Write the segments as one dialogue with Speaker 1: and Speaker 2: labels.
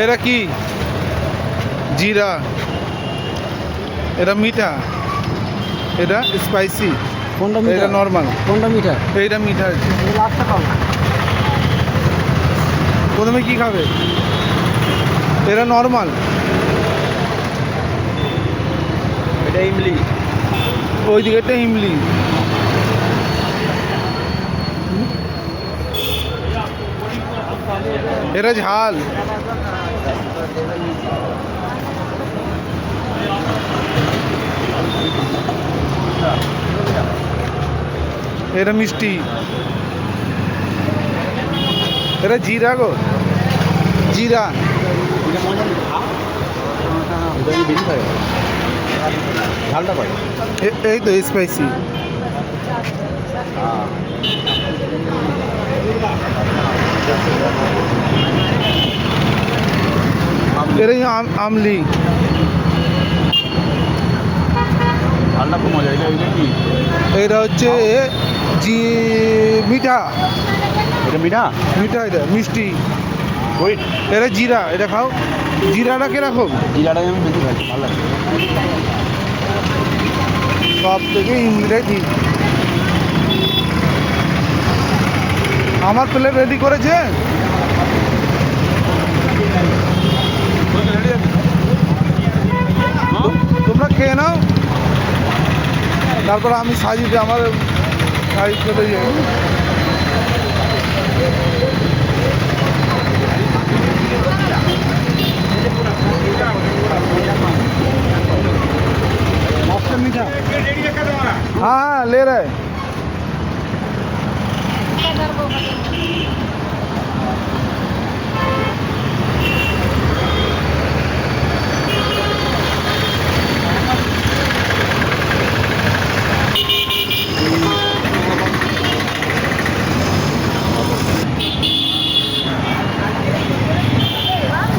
Speaker 1: এরা কি? জিরা। এটা মিঠা, এটা স্পাইসি।
Speaker 2: কোনটা মিঠা?
Speaker 1: এটা নর্মাল।
Speaker 2: কোনটা মিঠা?
Speaker 1: এইটা মিঠা আছে।
Speaker 2: লাস্টটা পাও।
Speaker 1: প্রথমে কি খাবে? এটা নর্মাল।
Speaker 2: এটা ইমলি।
Speaker 1: ওই দিকেরটা ইমলি। এটা ঝাল। এটা মিষ্টি। এটা জিরা গো, জিরা।
Speaker 2: ঝালটা পাই।
Speaker 1: এই তো স্পাইসি। এটা আমলি।
Speaker 2: ঝালটা খুব মজা। এটা কি?
Speaker 1: এটা হচ্ছে মিঠা।
Speaker 2: এটা মিঠা?
Speaker 1: মিঠা, এটা মিষ্টি।
Speaker 2: সুইট।
Speaker 1: এটা জিরা, এটা খাও। জিরাটা কিরকম?
Speaker 2: জিরাটাই আমি বেশি খাই, ভালো লাগে।
Speaker 1: সব থেকে ইমলিটাই ঠিক। আমার প্লেট রেডি করেছে। তোমরা খেয়ে নাও, তারপর আমি সাজিয়ে আমার সাইজ চলে যাই।
Speaker 2: मीठा।
Speaker 1: हाँ ले रहे हैं।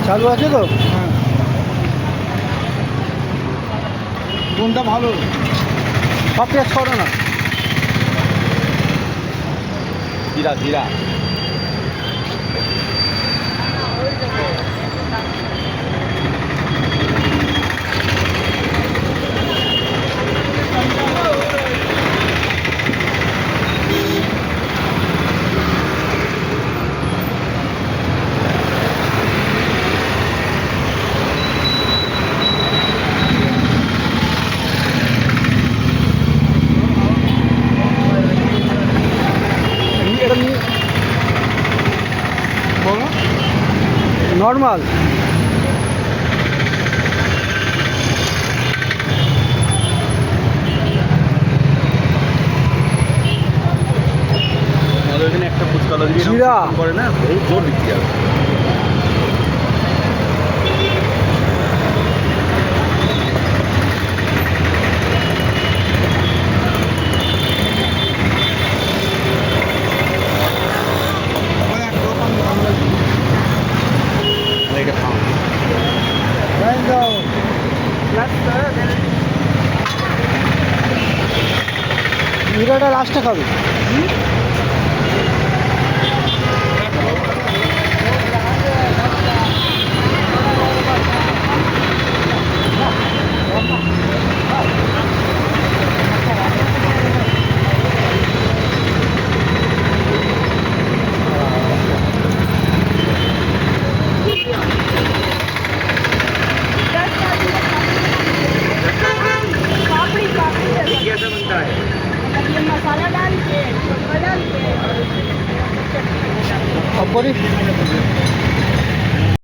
Speaker 2: চালু আছে তো?
Speaker 1: হ্যাঁ। কোনটা ভালো?
Speaker 2: সব পেঁয়াজ করো না। জিরা জিরা।
Speaker 1: বলো।
Speaker 2: নর্মাল। আমাদের এখানে একটা ফুচকা জিরা করে না, বহুত জোর বিক্রি হবে। এটা খাও।
Speaker 1: জিরাটা লাস্টে খাবে।
Speaker 2: कैसा बनता है?
Speaker 3: ये मसाला डाल के, छोटा डाल के और चटनी डाल के।
Speaker 1: अब बोली